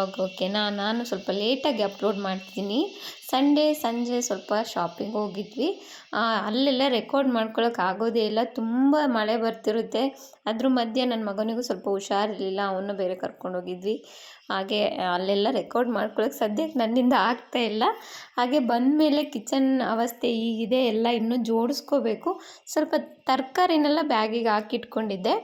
Vlog. ಓಕೆನಾ, ನಾನು ಸ್ವಲ್ಪ ಲೇಟಾಗಿ ಅಪ್ಲೋಡ್ ಮಾಡ್ತೀನಿ. ಸಂಡೇ ಸಂಜೆ ಸ್ವಲ್ಪ ಶಾಪಿಂಗ್ ಹೋಗಿದ್ವಿ. ಅಲ್ಲೆಲ್ಲ ರೆಕಾರ್ಡ್ ಮಾಡ್ಕೊಳಕ್ಕೆ ಆಗೋದೇ ಇಲ್ಲ, ತುಂಬ ಮಳೆ ಬರ್ತಿರುತ್ತೆ. ಅದ್ರ ಮಧ್ಯೆ ನನ್ನ ಮಗನಿಗೂ ಸ್ವಲ್ಪ ಹುಷಾರಿರಲಿಲ್ಲ, ಅವನ್ನ ಬೇರೆ ಕರ್ಕೊಂಡೋಗಿದ್ವಿ. ಹಾಗೆ ಅಲ್ಲೆಲ್ಲ ರೆಕಾರ್ಡ್ ಮಾಡ್ಕೊಳಕ್ಕೆ ಸದ್ಯಕ್ಕೆ ನನ್ನಿಂದ ಆಗ್ತಾ ಇಲ್ಲ. ಹಾಗೆ ಬಂದಮೇಲೆ ಕಿಚನ್ ಅವಸ್ಥೆ ಹೀಗಿದೆ, ಎಲ್ಲ ಇನ್ನೂ ಜೋಡಿಸ್ಕೋಬೇಕು. ಸ್ವಲ್ಪ ತರಕಾರಿನೆಲ್ಲ ಬ್ಯಾಗಿಗೆ ಹಾಕಿಟ್ಕೊಂಡಿದ್ದೆ.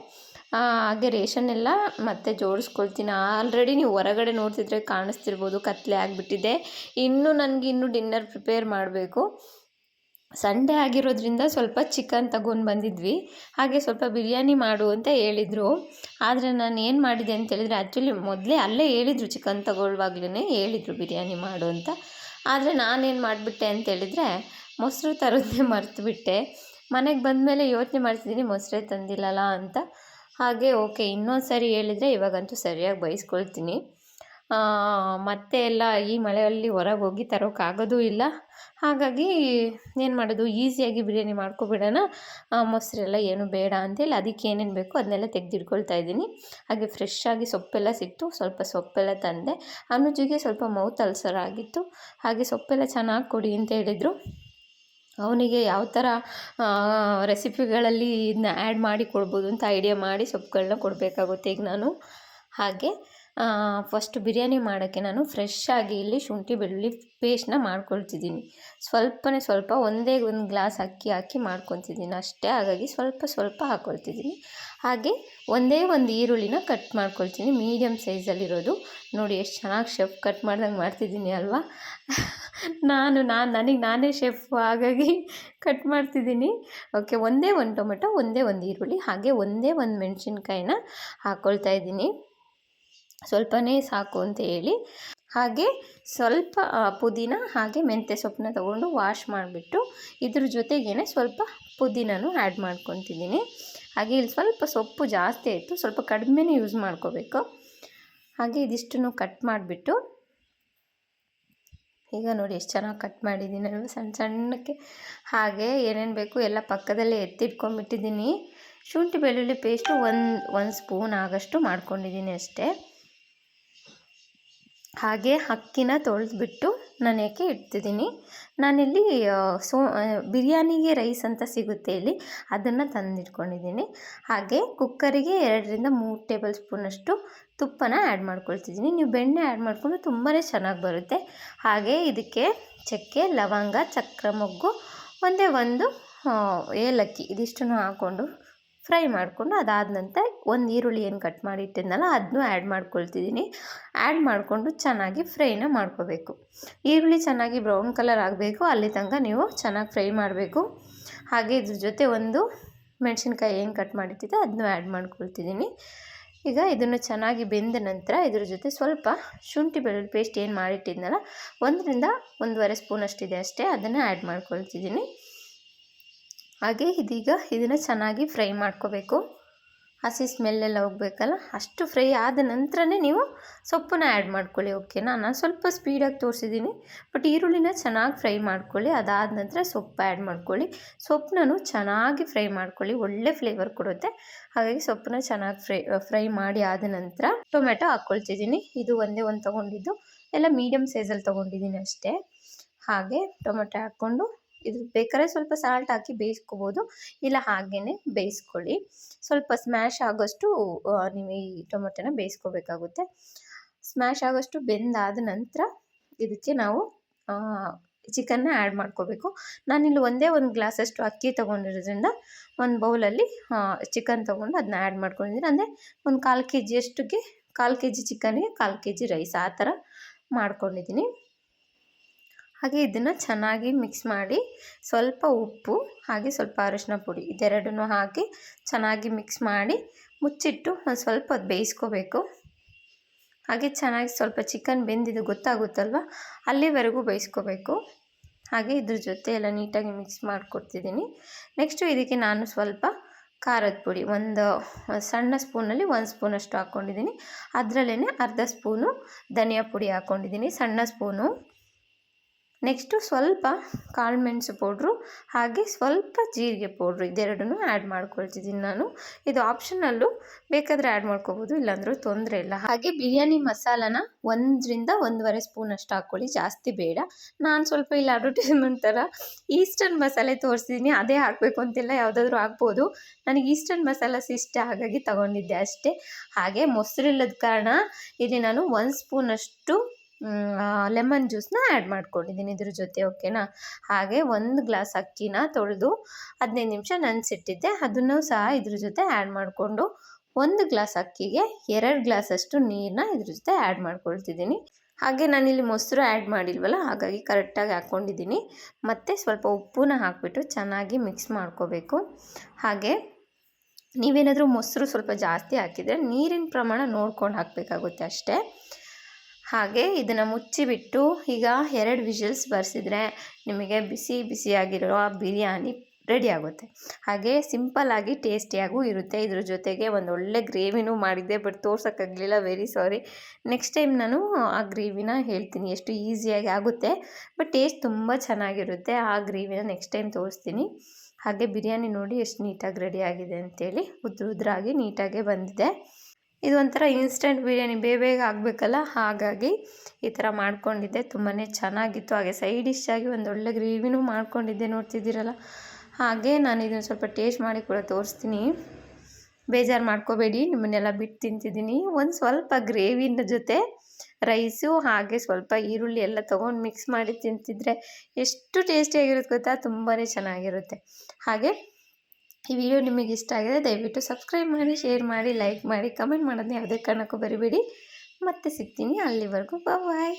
ಹಾಗೆ ರೇಷನ್ ಎಲ್ಲ ಮತ್ತೆ ಜೋಡಿಸ್ಕೊಳ್ತೀನಿ. ಆಲ್ರೆಡಿ ನೀವು ಹೊರಗಡೆ ನೋಡ್ತಿದ್ರೆ ಕಾಣಿಸ್ತಿರ್ಬೋದು, ಕತ್ಲೆ ಆಗಿಬಿಟ್ಟಿದೆ. ಇನ್ನೂ ಡಿನ್ನರ್ ಪ್ರಿಪೇರ್ ಮಾಡಬೇಕು. ಸಂಡೇ ಆಗಿರೋದ್ರಿಂದ ಸ್ವಲ್ಪ ಚಿಕನ್ ತಗೊಂಡು ಬಂದಿದ್ವಿ. ಹಾಗೆ ಸ್ವಲ್ಪ ಬಿರಿಯಾನಿ ಮಾಡು ಅಂತ ಹೇಳಿದರು. ಆದರೆ ನಾನು ಏನು ಮಾಡಿದೆ ಅಂತೇಳಿದರೆ, ಆ್ಯಕ್ಚುಲಿ ಮೊದಲೇ ಅಲ್ಲೇ ಹೇಳಿದರು, ಚಿಕನ್ ತಗೊಳ್ಳುವಾಗ್ಲೇ ಹೇಳಿದರು ಬಿರಿಯಾನಿ ಮಾಡು ಅಂತ. ಆದರೆ ನಾನೇನು ಮಾಡಿಬಿಟ್ಟೆ ಅಂತೇಳಿದರೆ, ಮೊಸರು ತರೋದನ್ನೇ ಮರ್ತುಬಿಟ್ಟೆ. ಮನೆಗೆ ಬಂದಮೇಲೆ ಯೋಚನೆ ಮಾಡ್ತಿದ್ದೀನಿ, ಮೊಸರೇ ತಂದಿಲ್ಲಲ್ಲ ಅಂತ. ಹಾಗೆ ಓಕೆ, ಇನ್ನೊಂದು ಸರಿ ಹೇಳಿದರೆ ಇವಾಗಂತೂ ಸರಿಯಾಗಿ ಬೈಸ್ಕೊಳ್ತೀನಿ. ಮತ್ತೆ ಎಲ್ಲ ಈ ಮಳೆಯಲ್ಲಿ ಹೊರಗೆ ಹೋಗಿ ತರೋಕ್ಕಾಗೋದೂ ಇಲ್ಲ. ಹಾಗಾಗಿ ಏನು ಮಾಡೋದು, ಈಸಿಯಾಗಿ ಬಿರಿಯಾನಿ ಮಾಡ್ಕೊಬಿಡೋಣ, ಮೊಸರೆಲ್ಲ ಏನು ಬೇಡ ಅಂತೇಳಿ ಅದಕ್ಕೆ ಏನೇನು ಬೇಕೋ ಅದನ್ನೆಲ್ಲ ತೆಗೆದಿಟ್ಕೊಳ್ತಾ ಇದ್ದೀನಿ. ಹಾಗೆ ಫ್ರೆಶ್ಶಾಗಿ ಸೊಪ್ಪೆಲ್ಲ ಸಿಕ್ತು, ಸ್ವಲ್ಪ ಸೊಪ್ಪೆಲ್ಲ ತಂದೆ. ಅನುಜಿಗೆ ಸ್ವಲ್ಪ ಮೌತ್ ಅಲ್ಸರ್ ಆಗಿತ್ತು, ಹಾಗೆ ಸೊಪ್ಪೆಲ್ಲ ಚೆನ್ನಾಗಿ ಕೊಡಿ ಅಂತ ಹೇಳಿದರು. ಅವನಿಗೆ ಯಾವ ಥರ ರೆಸಿಪಿಗಳಲ್ಲಿ ಇದನ್ನ ಆ್ಯಡ್ ಮಾಡಿ ಕೊಡ್ಬೋದು ಅಂತ ಐಡಿಯಾ ಮಾಡಿ ಸೊಪ್ಪುಗಳನ್ನ ಕೊಡಬೇಕಾಗುತ್ತೆ ಈಗ ನಾನು. ಹಾಗೆ ಫಸ್ಟ್ ಬಿರಿಯಾನಿ ಮಾಡೋಕ್ಕೆ ನಾನು ಫ್ರೆಶ್ಶಾಗಿ ಇಲ್ಲಿ ಶುಂಠಿ ಬೆಳ್ಳುಳ್ಳಿ ಪೇಸ್ಟ್ನ ಮಾಡ್ಕೊಳ್ತಿದ್ದೀನಿ. ಸ್ವಲ್ಪ ಒಂದೇ ಒಂದು ಗ್ಲಾಸ್ ಅಕ್ಕಿ ಹಾಕಿ ಮಾಡ್ಕೊತಿದ್ದೀನಿ ಅಷ್ಟೇ. ಹಾಗಾಗಿ ಸ್ವಲ್ಪ ಹಾಕ್ಕೊಳ್ತಿದ್ದೀನಿ. ಹಾಗೆ ಒಂದೇ ಒಂದು ಈರುಳ್ಳಿನ ಕಟ್ ಮಾಡ್ಕೊಳ್ತೀನಿ, ಮೀಡಿಯಮ್ ಸೈಜಲ್ಲಿರೋದು. ನೋಡಿ ಎಷ್ಟು ಚೆನ್ನಾಗಿ ಶೆಫ್ ಕಟ್ ಮಾಡ್ದಂಗೆ ಮಾಡ್ತಿದ್ದೀನಿ ಅಲ್ವಾ. ನನಗೆ ನಾನೇ ಶೆಫ್, ಹಾಗಾಗಿ ಕಟ್ ಮಾಡ್ತಿದ್ದೀನಿ. ಓಕೆ, ಒಂದೇ ಒಂದು ಟೊಮೆಟೊ, ಒಂದೇ ಒಂದು ಈರುಳ್ಳಿ, ಹಾಗೆ ಒಂದೇ ಒಂದು ಮೆಣಸಿನ್ಕಾಯಿನ ಹಾಕ್ಕೊಳ್ತಾ ಇದ್ದೀನಿ. ಸ್ವಲ್ಪನೇ ಸಾಕು ಅಂತ ಹೇಳಿ. ಹಾಗೆ ಸ್ವಲ್ಪ ಪುದೀನ ಹಾಗೆ ಮೆಂತ್ಯ ಸೊಪ್ಪನ್ನ ತೊಗೊಂಡು ವಾಶ್ ಮಾಡಿಬಿಟ್ಟು ಇದ್ರ ಜೊತೆಗೇ ಸ್ವಲ್ಪ ಪುದೀನೂ ಆ್ಯಡ್ ಮಾಡ್ಕೊತಿದ್ದೀನಿ. ಹಾಗೆ ಇಲ್ಲಿ ಸ್ವಲ್ಪ ಸೊಪ್ಪು ಜಾಸ್ತಿ ಆಯಿತು, ಸ್ವಲ್ಪ ಕಡಿಮೆನೇ ಯೂಸ್ ಮಾಡ್ಕೋಬೇಕು. ಹಾಗೆ ಇದಿಷ್ಟನ್ನು ಕಟ್ ಮಾಡಿಬಿಟ್ಟು, ಈಗ ನೋಡಿ ಎಷ್ಟು ಚೆನ್ನಾಗಿ ಕಟ್ ಮಾಡಿದ್ದೀನಿ ಅಲ್ವ ಸಣ್ಣ ಸಣ್ಣಕ್ಕೆ. ಹಾಗೆ ಏನೇನು ಬೇಕು ಎಲ್ಲ ಪಕ್ಕದಲ್ಲೇ ಎತ್ತಿಟ್ಕೊಂಡ್ಬಿಟ್ಟಿದ್ದೀನಿ. ಶುಂಠಿ ಬೆಳ್ಳುಳ್ಳಿ ಪೇಸ್ಟು ಒಂದು ಸ್ಪೂನ್ ಆಗಷ್ಟು ಮಾಡ್ಕೊಂಡಿದ್ದೀನಿ ಅಷ್ಟೇ. ಹಾಗೆ ಅಕ್ಕಿನ ತೊಳೆದ್ಬಿಟ್ಟು ನೆನೆಯೋಕ್ಕೆ ಇಡ್ತಿದ್ದೀನಿ. ನಾನಿಲ್ಲಿ ಬಿರಿಯಾನಿಗೆ ರೈಸ್ ಅಂತ ಸಿಗುತ್ತೆ ಇಲ್ಲಿ, ಅದನ್ನು ತಂದಿಟ್ಕೊಂಡಿದ್ದೀನಿ. ಹಾಗೆ ಕುಕ್ಕರಿಗೆ 2-3 ಟೇಬಲ್ ಸ್ಪೂನಷ್ಟು ತುಪ್ಪನ ಆ್ಯಡ್ ಮಾಡ್ಕೊಳ್ತಿದ್ದೀನಿ. ನೀವು ಬೆಣ್ಣೆ ಆ್ಯಡ್ ಮಾಡಿಕೊಂಡು ತುಂಬಾ ಚೆನ್ನಾಗಿ ಬರುತ್ತೆ. ಹಾಗೆ ಇದಕ್ಕೆ ಚಕ್ಕೆ, ಲವಂಗ, ಚಕ್ರ ಮೊಗ್ಗು, ಒಂದೇ ಒಂದು ಏಲಕ್ಕಿ, ಇದಿಷ್ಟನ್ನು ಹಾಕ್ಕೊಂಡು ಫ್ರೈ ಮಾಡಿಕೊಂಡು, ಅದಾದ ನಂತರ ಒಂದು ಈರುಳ್ಳಿ ಏನು ಕಟ್ ಮಾಡಿ ಇಟ್ಟಿದ್ನಲ್ಲ ಅದನ್ನೂ ಆ್ಯಡ್ ಮಾಡ್ಕೊಳ್ತಿದ್ದೀನಿ. ಆ್ಯಡ್ ಮಾಡಿಕೊಂಡು ಚೆನ್ನಾಗಿ ಫ್ರೈನ ಮಾಡ್ಕೋಬೇಕು. ಈರುಳ್ಳಿ ಚೆನ್ನಾಗಿ ಬ್ರೌನ್ ಕಲರ್ ಆಗಬೇಕು, ಅಲ್ಲಿ ತನಕ ನೀವು ಚೆನ್ನಾಗಿ ಫ್ರೈ ಮಾಡಬೇಕು. ಹಾಗೆ ಇದ್ರ ಜೊತೆ ಒಂದು ಮೆಣಸಿನ್ಕಾಯಿ ಏನು ಕಟ್ ಮಾಡಿಟ್ಟಿದ್ದೆ ಅದನ್ನೂ ಆ್ಯಡ್ ಮಾಡ್ಕೊಳ್ತಿದ್ದೀನಿ. ಈಗ ಇದನ್ನು ಚೆನ್ನಾಗಿ ಬೆಂದ ನಂತರ ಇದ್ರ ಜೊತೆ ಸ್ವಲ್ಪ ಶುಂಠಿ ಬೆಳ್ಳುಳ್ಳಿ ಪೇಸ್ಟ್ ಏನು ಮಾಡಿಟ್ಟಿದ್ನಲ್ಲ 1-1.5 ಸ್ಪೂನ್ ಅಷ್ಟಿದೆ ಅಷ್ಟೇ, ಅದನ್ನು ಆ್ಯಡ್ ಮಾಡ್ಕೊಳ್ತಿದ್ದೀನಿ. ಹಾಗೆ ಇದೀಗ ಇದನ್ನು ಚೆನ್ನಾಗಿ ಫ್ರೈ ಮಾಡ್ಕೋಬೇಕು. ಹಸಿ ಸ್ಮೆಲ್ಲೆಲ್ಲ ಹೋಗಬೇಕಲ್ಲ, ಅಷ್ಟು ಫ್ರೈ ಆದ ನಂತರನೇ ನೀವು ಸೊಪ್ಪನ್ನ ಆ್ಯಡ್ ಮಾಡ್ಕೊಳ್ಳಿ. ಓಕೆನಾ, ನಾನು ಸ್ವಲ್ಪ ಸ್ಪೀಡಾಗಿ ತೋರಿಸಿದ್ದೀನಿ, ಬಟ್ ಈರುಳ್ಳಿನ ಚೆನ್ನಾಗಿ ಫ್ರೈ ಮಾಡ್ಕೊಳ್ಳಿ. ಅದಾದ ನಂತರ ಸೊಪ್ಪು ಆ್ಯಡ್ ಮಾಡ್ಕೊಳ್ಳಿ. ಸೊಪ್ಪನ್ನು ಚೆನ್ನಾಗಿ ಫ್ರೈ ಮಾಡ್ಕೊಳ್ಳಿ, ಒಳ್ಳೆ ಫ್ಲೇವರ್ ಕೊಡುತ್ತೆ. ಹಾಗಾಗಿ ಸೊಪ್ಪನ್ನ ಚೆನ್ನಾಗಿ ಫ್ರೈ ಮಾಡಿ ಆದ ನಂತರ ಟೊಮೆಟೊ ಹಾಕ್ಕೊಳ್ತಿದ್ದೀನಿ. ಇದು ಒಂದೇ ಒಂದು ತೊಗೊಂಡಿದ್ದು, ಎಲ್ಲ ಮೀಡಿಯಮ್ ಸೈಜಲ್ಲಿ ತೊಗೊಂಡಿದ್ದೀನಿ ಅಷ್ಟೇ. ಹಾಗೆ ಟೊಮೆಟೊ ಹಾಕ್ಕೊಂಡು ಇದು ಬೇಕಾದ್ರೆ ಸ್ವಲ್ಪ ಸಾಲ್ಟ್ ಹಾಕಿ ಬೇಯಿಸ್ಕೋಬೋದು, ಇಲ್ಲ ಹಾಗೇ ಬೇಯಿಸ್ಕೊಳ್ಳಿ. ಸ್ವಲ್ಪ ಸ್ಮ್ಯಾಶ್ ಆಗೋಷ್ಟು ನೀವು ಈ ಟೊಮೆಟೊನ ಬೇಯಿಸ್ಕೋಬೇಕಾಗುತ್ತೆ. ಸ್ಮ್ಯಾಶ್ ಆಗೋಷ್ಟು ಬೆಂದಾದ ನಂತರ ಇದಕ್ಕೆ ನಾವು ಚಿಕನ್ನ ಆ್ಯಡ್ ಮಾಡ್ಕೋಬೇಕು. ನಾನಿಲ್ಲಿ ಒಂದೇ ಒಂದು ಗ್ಲಾಸಷ್ಟು ಅಕ್ಕಿ ತೊಗೊಂಡಿರೋದ್ರಿಂದ ಒಂದು ಬೌಲಲ್ಲಿ ಚಿಕನ್ ತೊಗೊಂಡು ಅದನ್ನ ಆ್ಯಡ್ ಮಾಡ್ಕೊಂಡಿದ್ದೀನಿ. ಅಂದರೆ ಒಂದು 1/4 kg 1/4 kg ಚಿಕನ್ಗೆ 1/4 kg ರೈಸ್, ಆ ಥರ ಮಾಡ್ಕೊಂಡಿದ್ದೀನಿ. ಹಾಗೆ ಇದನ್ನು ಚೆನ್ನಾಗಿ ಮಿಕ್ಸ್ ಮಾಡಿ ಸ್ವಲ್ಪ ಉಪ್ಪು ಹಾಗೆ ಸ್ವಲ್ಪ ಅರಿಶಿನ ಪುಡಿ ಇದೆರಡನ್ನೂ ಹಾಕಿ ಚೆನ್ನಾಗಿ ಮಿಕ್ಸ್ ಮಾಡಿ ಮುಚ್ಚಿಟ್ಟು ಒಂದು ಸ್ವಲ್ಪ ಹೊತ್ತು ಬೇಯಿಸ್ಕೋಬೇಕು. ಹಾಗೆ ಚೆನ್ನಾಗಿ ಸ್ವಲ್ಪ ಚಿಕನ್ ಬೆಂದಿದ್ದು ಗೊತ್ತಾಗುತ್ತಲ್ವ, ಅಲ್ಲಿವರೆಗೂ ಬೇಯಿಸ್ಕೋಬೇಕು. ಹಾಗೆ ಇದ್ರ ಜೊತೆ ಎಲ್ಲ ನೀಟಾಗಿ ಮಿಕ್ಸ್ ಮಾಡಿಕೊಡ್ತಿದ್ದೀನಿ. ನೆಕ್ಸ್ಟು ಇದಕ್ಕೆ ನಾನು ಸ್ವಲ್ಪ ಖಾರದ ಪುಡಿ ಒಂದು ಸಣ್ಣ ಸ್ಪೂನಲ್ಲಿ 1 ಸ್ಪೂನಷ್ಟು ಹಾಕ್ಕೊಂಡಿದ್ದೀನಿ. ಅದರಲ್ಲೇ 1/2 ಸ್ಪೂನು ಧನಿಯಾ ಪುಡಿ ಹಾಕ್ಕೊಂಡಿದ್ದೀನಿ, ಸಣ್ಣ ಸ್ಪೂನು. ನೆಕ್ಸ್ಟು ಸ್ವಲ್ಪ ಕಾಳು ಮೆಣಸು ಪೌಡ್ರು ಹಾಗೆ ಸ್ವಲ್ಪ ಜೀರಿಗೆ ಪೌಡ್ರು ಇದೆರಡನ್ನೂ ಆ್ಯಡ್ ಮಾಡ್ಕೊಳ್ತಿದ್ದೀನಿ ನಾನು. ಇದು ಆಪ್ಷನಲ್ಲು, ಬೇಕಾದರೆ ಆ್ಯಡ್ ಮಾಡ್ಕೋಬೋದು, ಇಲ್ಲಾಂದ್ರೂ ತೊಂದರೆ ಇಲ್ಲ. ಹಾಗೆ ಬಿರಿಯಾನಿ ಮಸಾಲಾನ 1 ರಿಂದ 1.5 ಸ್ಪೂನ್ ಅಷ್ಟು ಹಾಕ್ಕೊಳ್ಳಿ, ಜಾಸ್ತಿ ಬೇಡ. ನಾನು ಸ್ವಲ್ಪ ಇಲ್ಲಿ ಅಡ್ವರ್ಟೈಸ್ಮೆಂಟ್ ಥರ ಈಸ್ಟರ್ನ್ ಮಸಾಲೆ ತೋರಿಸಿದ್ದೀನಿ, ಅದೇ ಹಾಕಬೇಕು ಅಂತಿಲ್ಲ, ಯಾವುದಾದ್ರೂ ಹಾಕ್ಬೋದು. ನನಗೆ ಈಸ್ಟರ್ನ್ ಮಸಾಲಾಸ್ ಇಷ್ಟ, ಹಾಗಾಗಿ ತಗೊಂಡಿದ್ದೆ ಅಷ್ಟೇ. ಹಾಗೆ ಮೊಸರಿಲ್ಲದ ಕಾರಣ ಇಲ್ಲಿ ನಾನು 1 ಸ್ಪೂನಷ್ಟು ಲೆಮನ್ ಜ್ಯೂಸನ್ನ ಆ್ಯಡ್ ಮಾಡ್ಕೊಂಡಿದ್ದೀನಿ ಇದ್ರ ಜೊತೆ, ಓಕೆನಾ. ಹಾಗೆ 1 ಗ್ಲಾಸ್ ಅಕ್ಕಿನ ತೊಳೆದು 15 ನಿಮಿಷ ನೆನೆಸಿಟ್ಟಿದ್ದೆ, ಅದನ್ನು ಸಹ ಇದ್ರ ಜೊತೆ ಆ್ಯಡ್ ಮಾಡಿಕೊಂಡು 1 ಗ್ಲಾಸ್ ಅಕ್ಕಿಗೆ 2 ಗ್ಲಾಸಷ್ಟು ನೀರನ್ನ ಇದ್ರ ಜೊತೆ ಆ್ಯಡ್ ಮಾಡ್ಕೊಳ್ತಿದ್ದೀನಿ. ಹಾಗೆ ನಾನಿಲ್ಲಿ ಮೊಸರು ಆ್ಯಡ್ ಮಾಡಿಲ್ವಲ್ಲ, ಹಾಗಾಗಿ ಕರೆಕ್ಟಾಗಿ ಹಾಕ್ಕೊಂಡಿದ್ದೀನಿ. ಮತ್ತು ಸ್ವಲ್ಪ ಉಪ್ಪನ್ನ ಹಾಕಿಬಿಟ್ಟು ಚೆನ್ನಾಗಿ ಮಿಕ್ಸ್ ಮಾಡ್ಕೋಬೇಕು. ಹಾಗೆ ನೀವೇನಾದರೂ ಮೊಸರು ಸ್ವಲ್ಪ ಜಾಸ್ತಿ ಹಾಕಿದರೆ ನೀರಿನ ಪ್ರಮಾಣ ನೋಡ್ಕೊಂಡು ಹಾಕಬೇಕಾಗುತ್ತೆ ಅಷ್ಟೇ. ಹಾಗೆ ಇದನ್ನು ಮುಚ್ಚಿಬಿಟ್ಟು ಈಗ 2 ವಿಷಲ್ಸ್ ಬರ್ಸಿದ್ರೆ ನಿಮಗೆ ಬಿಸಿ ಬಿಸಿಯಾಗಿರೋ ಬಿರಿಯಾನಿ ರೆಡಿ ಆಗುತ್ತೆ. ಹಾಗೆ ಸಿಂಪಲ್ಲಾಗಿ ಟೇಸ್ಟಿಯಾಗೂ ಇರುತ್ತೆ. ಇದ್ರ ಜೊತೆಗೆ ಒಂದು ಒಳ್ಳೆ ಗ್ರೇವಿನೂ ಮಾಡಿದ್ದೆ, ಬಟ್ ತೋರ್ಸೋಕ್ಕಾಗಲಿಲ್ಲ, ವೆರಿ ಸಾರಿ. ನೆಕ್ಸ್ಟ್ ಟೈಮ್ ನಾನು ಆ ಗ್ರೇವಿನ ಹೇಳ್ತೀನಿ, ಎಷ್ಟು ಈಸಿಯಾಗಿ ಆಗುತ್ತೆ, ಬಟ್ ಟೇಸ್ಟ್ ತುಂಬ ಚೆನ್ನಾಗಿರುತ್ತೆ. ಆ ಗ್ರೇವಿನ ನೆಕ್ಸ್ಟ್ ಟೈಮ್ ತೋರಿಸ್ತೀನಿ. ಹಾಗೆ ಬಿರಿಯಾನಿ ನೋಡಿ ಎಷ್ಟು ನೀಟಾಗಿ ರೆಡಿ ಆಗಿದೆ ಅಂತೇಳಿ, ಉದ್ರಾಗಿ ನೀಟಾಗೆ ಬಂದಿದೆ. ಇದು ಒಂಥರ ಇನ್ಸ್ಟೆಂಟ್ ಬಿರಿಯಾನಿ, ಬೇಗ ಆಗಬೇಕಲ್ಲ, ಹಾಗಾಗಿ ಈ ಥರ ಮಾಡ್ಕೊಂಡಿದ್ದೆ. ತುಂಬಾ ಚೆನ್ನಾಗಿತ್ತು. ಹಾಗೆ ಸೈಡ್ ಡಿಶ್ ಆಗಿ ಒಂದೊಳ್ಳೆ ಗ್ರೇವಿನೂ ಮಾಡ್ಕೊಂಡಿದ್ದೆ, ನೋಡ್ತಿದ್ದೀರಲ್ಲ. ಹಾಗೆ ನಾನು ಇದನ್ನು ಸ್ವಲ್ಪ ಟೇಸ್ಟ್ ಮಾಡಿ ಕೂಡ ತೋರಿಸ್ತೀನಿ, ಬೇಜಾರು ಮಾಡ್ಕೋಬೇಡಿ, ನಿಮ್ಮನ್ನೆಲ್ಲ ಬಿಟ್ಟು ತಿಂತಿದ್ದೀನಿ. ಒಂದು ಸ್ವಲ್ಪ ಗ್ರೇವಿನ ಜೊತೆ ರೈಸು ಹಾಗೆ ಸ್ವಲ್ಪ ಈರುಳ್ಳಿ ಎಲ್ಲ ತೊಗೊಂಡು ಮಿಕ್ಸ್ ಮಾಡಿ ತಿಂತಿದ್ರೆ ಎಷ್ಟು ಟೇಸ್ಟಿಯಾಗಿರುತ್ತೆ ಗೊತ್ತಾ, ತುಂಬಾ ಚೆನ್ನಾಗಿರುತ್ತೆ. ಹಾಗೆ ಈ ವಿಡಿಯೋ ನಿಮಗೆ ಇಷ್ಟ ಆಗಿದೆ ದಯವಿಟ್ಟು ಸಬ್ಸ್ಕ್ರೈಬ್ ಮಾಡಿ, ಶೇರ್ ಮಾಡಿ, ಲೈಕ್ ಮಾಡಿ, ಕಮೆಂಟ್ ಮಾಡೋದನ್ನ ಯಾವುದೇ ಕಾರಣಕ್ಕೂ ಬರಿಬೇಡಿ. ಮತ್ತೆ ಸಿಗ್ತೀನಿ, ಅಲ್ಲಿವರೆಗೂ ಬಾಯ್.